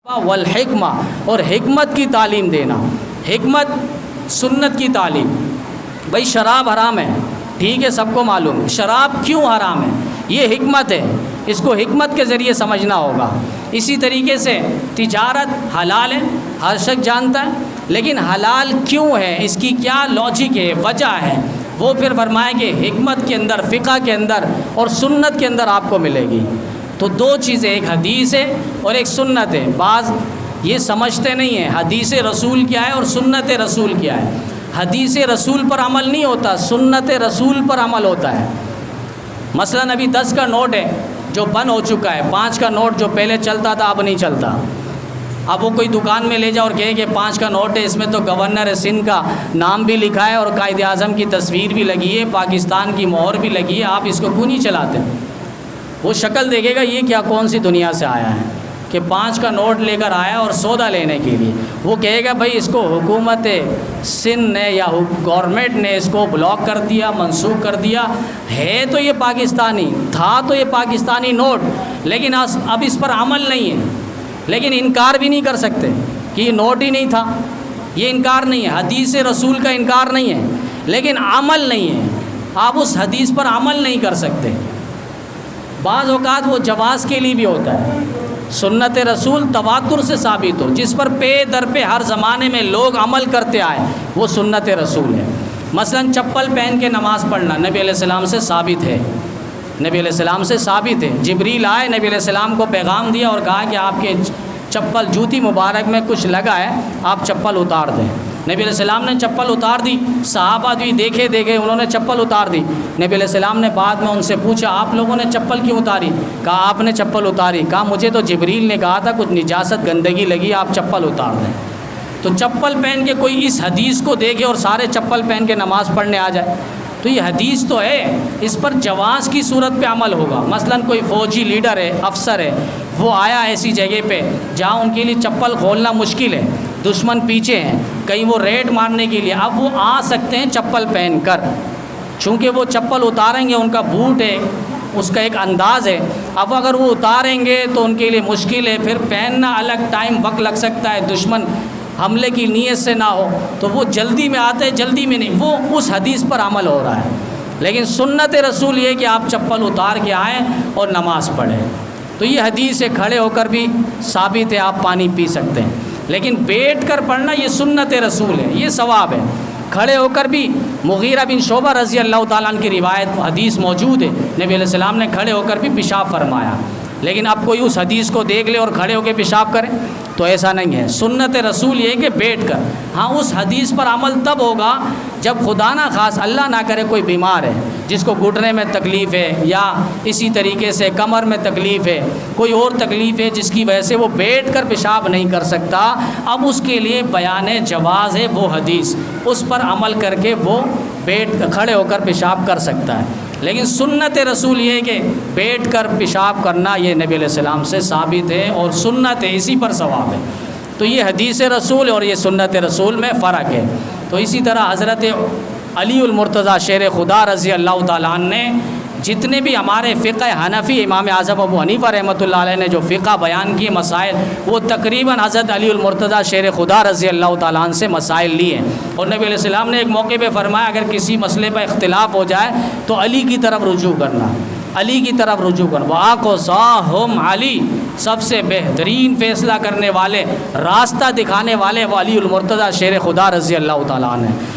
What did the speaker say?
والحکمہ، اور حکمت کی تعلیم دینا۔ حکمت سنت کی تعلیم۔ بھائی شراب حرام ہے، ٹھیک ہے، سب کو معلوم ہے، شراب کیوں حرام ہے، یہ حکمت ہے، اس کو حکمت کے ذریعے سمجھنا ہوگا۔ اسی طریقے سے تجارت حلال ہے، ہر شخص جانتا ہے، لیکن حلال کیوں ہے، اس کی کیا لاجک ہے، وجہ ہے، وہ پھر فرمائیں کہ حکمت کے اندر، فقہ کے اندر اور سنت کے اندر آپ کو ملے گی۔ تو دو چیزیں، ایک حدیث ہے اور ایک سنت ہے۔ بعض یہ سمجھتے نہیں ہیں حدیث رسول کیا ہے اور سنت رسول کیا ہے۔ حدیث رسول پر عمل نہیں ہوتا، سنت رسول پر عمل ہوتا ہے۔ مثلا ابھی 10 کا نوٹ ہے جو بند ہو چکا ہے، 5 کا نوٹ جو پہلے چلتا تھا اب نہیں چلتا۔ اب وہ کوئی دکان میں لے جاؤ اور کہے کہ 5 کا نوٹ ہے، اس میں تو گورنر سندھ کا نام بھی لکھا ہے اور قائد اعظم کی تصویر بھی لگی ہے، پاکستان کی مہر بھی لگی ہے، آپ اس کو کیوں نہیں چلاتے؟ وہ شکل دیکھے گا یہ کیا کون سی دنیا سے آیا ہے کہ 5 کا نوٹ لے کر آیا اور سودا لینے کے لیے۔ وہ کہے گا بھائی اس کو حکومت سندھ نے یا گورنمنٹ نے اس کو بلاک کر دیا، منسوخ کر دیا، ہے تو یہ پاکستانی، تھا تو یہ پاکستانی نوٹ، لیکن اب اس پر عمل نہیں ہے۔ لیکن انکار بھی نہیں کر سکتے کہ یہ نوٹ ہی نہیں تھا، یہ انکار نہیں ہے، حدیث رسول کا انکار نہیں ہے، لیکن عمل نہیں ہے، آپ اس حدیث پر عمل نہیں کر سکتے۔ بعض اوقات وہ جواز کے لیے بھی ہوتا ہے، سنت رسول تواتر سے ثابت ہو، جس پر پے در پہ ہر زمانے میں لوگ عمل کرتے آئے، وہ سنت رسول ہے۔ مثلا چپل پہن کے نماز پڑھنا نبی علیہ السلام سے ثابت ہے، نبی علیہ السلام سے ثابت ہے۔ جبریل آئے، نبی علیہ السلام کو پیغام دیا اور کہا کہ آپ کے چپل جوتی مبارک میں کچھ لگا ہے، آپ چپل اتار دیں۔ نبی علیہ السلام نے چپل اتار دی، صحابہ بھی دیکھے انہوں نے چپل اتار دی۔ نبی علیہ السلام نے بعد میں ان سے پوچھا آپ لوگوں نے چپل کیوں اتاری؟ کہا آپ نے چپل اتاری۔ کہا مجھے تو جبریل نے کہا تھا کچھ نجاست گندگی لگی، آپ چپل اتار دیں۔ تو چپل پہن کے کوئی اس حدیث کو دیکھے اور سارے چپل پہن کے نماز پڑھنے آ جائے تو یہ حدیث تو ہے، اس پر جواز کی صورت پہ عمل ہوگا۔ مثلا کوئی فوجی لیڈر ہے، افسر ہے، وہ آیا ایسی جگہ پہ جہاں ان کے لیے چپل کھولنا مشکل ہے، دشمن پیچھے ہیں، کہیں وہ ریڈ مارنے کے لیے، اب وہ آ سکتے ہیں چپل پہن کر، چونکہ وہ چپل اتاریں گے، ان کا بوٹ ہے، اس کا ایک انداز ہے، اب اگر وہ اتاریں گے تو ان کے لیے مشکل ہے، پھر پہننا الگ ٹائم وقت لگ سکتا ہے، دشمن حملے کی نیت سے نہ ہو تو وہ جلدی میں آتے، جلدی میں نہیں، وہ اس حدیث پر عمل ہو رہا ہے۔ لیکن سنت رسول یہ کہ آپ چپل اتار کے آئیں اور نماز پڑھیں، تو یہ حدیث سے کھڑے ہو کر بھی ثابت ہے، آپ پانی پی سکتے ہیں، لیکن بیٹھ کر پڑھنا یہ سنت رسول ہے، یہ ثواب ہے۔ کھڑے ہو کر بھی مغیرہ بن شعبہ رضی اللہ تعالیٰ عنہ کی روایت حدیث موجود ہے، نبی علیہ السلام نے کھڑے ہو کر بھی پیشاب فرمایا، لیکن اب کوئی اس حدیث کو دیکھ لے اور کھڑے ہو کے پیشاب کرے تو ایسا نہیں ہے۔ سنت رسول یہ کہ بیٹھ کر، ہاں اس حدیث پر عمل تب ہوگا جب خدا نہ خاص اللہ نہ کرے کوئی بیمار ہے جس کو گھٹنے میں تکلیف ہے، یا اسی طریقے سے کمر میں تکلیف ہے، کوئی اور تکلیف ہے جس کی وجہ سے وہ بیٹھ کر پیشاب نہیں کر سکتا، اب اس کے لیے بیان جواز ہے وہ حدیث، اس پر عمل کر کے وہ کھڑے ہو کر پیشاب کر سکتا ہے۔ لیکن سنت رسول یہ کہ بیٹھ کر پیشاب کرنا یہ نبی علیہ السلام سے ثابت ہے اور سنت ہے، اسی پر ثواب ہے۔ تو یہ حدیث رسول اور یہ سنت رسول میں فرق ہے۔ تو اسی طرح حضرت علی المرتضیٰ شیر خدا رضی اللہ تعالیٰ عنہ نے جتنے بھی ہمارے فقہ حنفی امام اعظم ابو حنیفہ رحمۃ اللہ علیہ نے جو فقہ بیان کیے مسائل، وہ تقریباً حضرت علی المرتضیٰ شیر خدا رضی اللہ تعالیٰ عنہ سے مسائل لیے ہیں۔ اور نبی علیہ السلام نے ایک موقع پہ فرمایا اگر کسی مسئلے پر اختلاف ہو جائے تو علی کی طرف رجوع کرنا، علی کی طرف رجوع کرنا۔ وَآقَصَاهُمْ علی، سب سے بہترین فیصلہ کرنے والے، راستہ دکھانے والے وہ علی المرتضیٰ شیر خدا رضی اللہ تعالیٰ عنہ ہیں۔